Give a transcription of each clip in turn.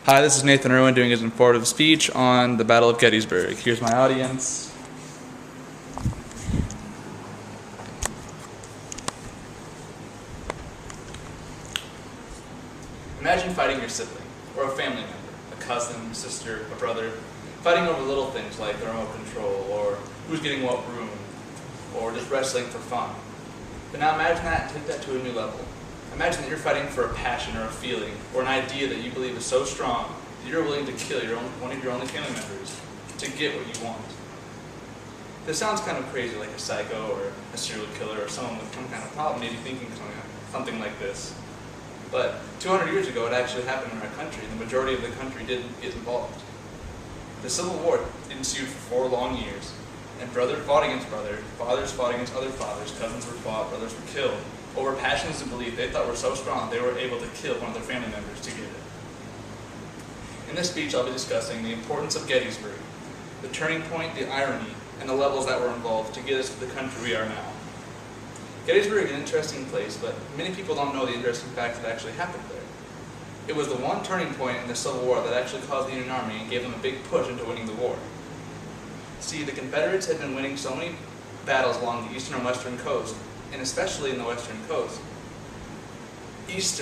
Hi, this is Nathan Irwin doing his informative speech on the Battle of Gettysburg. Here's my audience. Imagine fighting your sibling, or a family member, a cousin, sister, a brother, fighting over little things like the remote control, or who's getting what room, or just wrestling for fun. But now imagine that and take that to a new level. Imagine that you're fighting for a passion or a feeling, or an idea that you believe is so strong that you're willing to kill one of your only family members to get what you want. This sounds kind of crazy, like a psycho or a serial killer or someone with some kind of problem maybe thinking something like this. But 200 years ago, it actually happened in our country, and the majority of the country did get involved. The Civil War ensued for 4 long years, and brother fought against brother, fathers fought against other fathers, cousins were fought, brothers were killed, over passions and beliefs they thought were so strong they were able to kill one of their family members to get it. In this speech, I'll be discussing the importance of Gettysburg, the turning point, the irony, and the levels that were involved to get us to the country we are now. Gettysburg is an interesting place, but many people don't know the interesting facts that actually happened there. It was the one turning point in the Civil War that actually caused the Union Army and gave them a big push into winning the war. See, the Confederates had been winning so many battles along the eastern and western coast, and especially in the western coast. If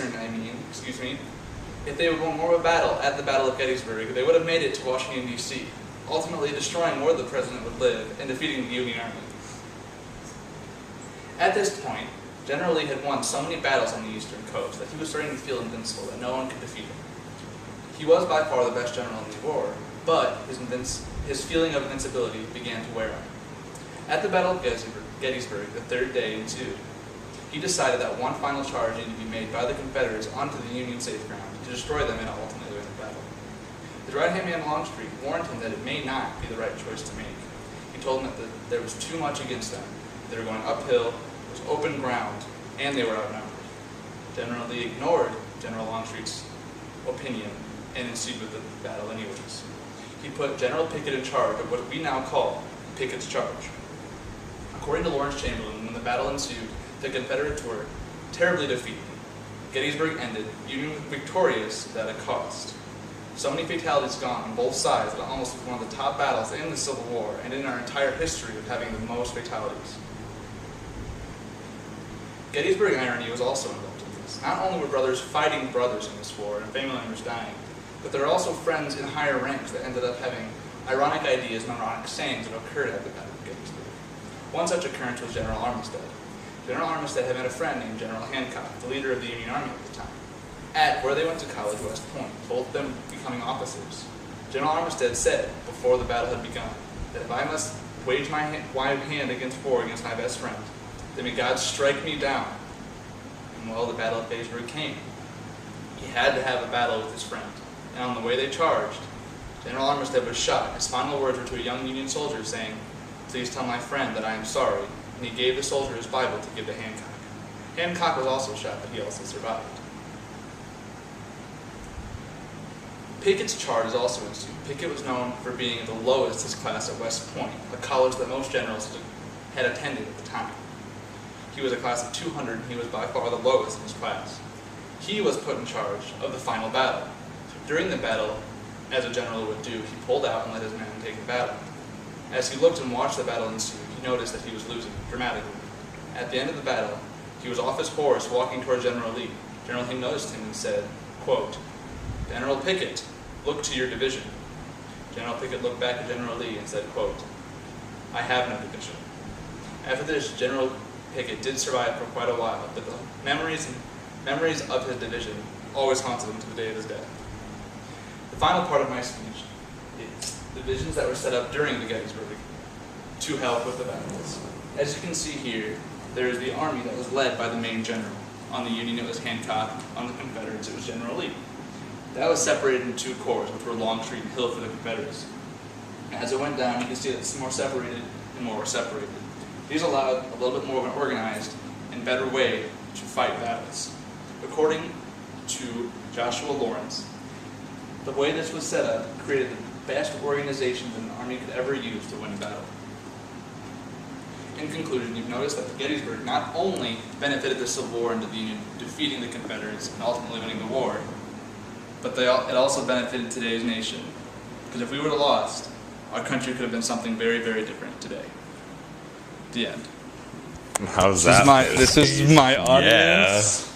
they were going more of a battle at the Battle of Gettysburg, they would have made it to Washington, D.C., ultimately destroying where the president would live and defeating the Union Army. At this point, General Lee had won so many battles on the eastern coast that he was starting to feel invincible, that no one could defeat him. He was by far the best general in the war, but his feeling of invincibility began to wear on him. At the Battle of Gettysburg, the third day ensued. He decided that one final charge needed to be made by the Confederates onto the Union safe ground to destroy them and ultimately win the battle. His right-hand man Longstreet warned him that it may not be the right choice to make. He told him that there was too much against them. They were going uphill, it was open ground, and they were outnumbered. General Lee ignored General Longstreet's opinion and ensued with the battle anyways. He put General Pickett in charge of what we now call Pickett's Charge. According to Lawrence Chamberlain, when the battle ensued, the Confederates were terribly defeated. Gettysburg ended, Union was victorious at a cost. So many fatalities gone on both sides that it almost was one of the top battles in the Civil War and in our entire history of having the most fatalities. Gettysburg irony was also involved in this. Not only were brothers fighting brothers in this war and family members dying, but there are also friends in higher ranks that ended up having ironic ideas and ironic sayings that occurred at the Battle of Gettysburg. One such occurrence was General Armistead. General Armistead had met a friend named General Hancock, the leader of the Union Army at the time, at where they went to college, West Point, both of them becoming officers. General Armistead said, before the battle had begun, that if I must wage my wide hand against war against my best friend, then may God strike me down. And well, the Battle of Gettysburg came. He had to have a battle with his friend, and on the way they charged, General Armistead was shot. His final words were to a young Union soldier saying, "Please tell my friend that I am sorry," and he gave the soldier his Bible to give to Hancock. Hancock was also shot, but he also survived. Pickett's charge is also ensued. Pickett was known for being at the lowest of his class at West Point, a college that most generals had attended at the time. He was a class of 200, and he was by far the lowest in his class. He was put in charge of the final battle. During the battle, as a general would do, he pulled out and let his men take the battle. As he looked and watched the battle ensue, he noticed that he was losing dramatically. At the end of the battle, he was off his horse walking toward General Lee. General Lee noticed him and said, quote, "General Pickett, look to your division." General Pickett looked back at General Lee and said, quote, "I have no division." After this, General Pickett did survive for quite a while, but the memories of his division always haunted him to the day of his death. The final part of my speech is the divisions that were set up during the Gettysburg to help with the battles. As you can see here, there is the army that was led by the main general. On the Union, it was Hancock. On the Confederates, it was General Lee. That was separated into 2 corps, which were Longstreet and Hill for the Confederates. As it went down, you can see that some were separated and more were separated. These allowed a little bit more of an organized and better way to fight battles. According to Joshua Lawrence, the way this was set up created the best organization that an army could ever use to win a battle. In conclusion, you've noticed that Gettysburg not only benefited the Civil War into the Union defeating the Confederates and ultimately winning the war, but it also benefited today's nation. Because if we would have lost, our country could have been something very, very different today. The end. How's that? This is my audience. Yeah.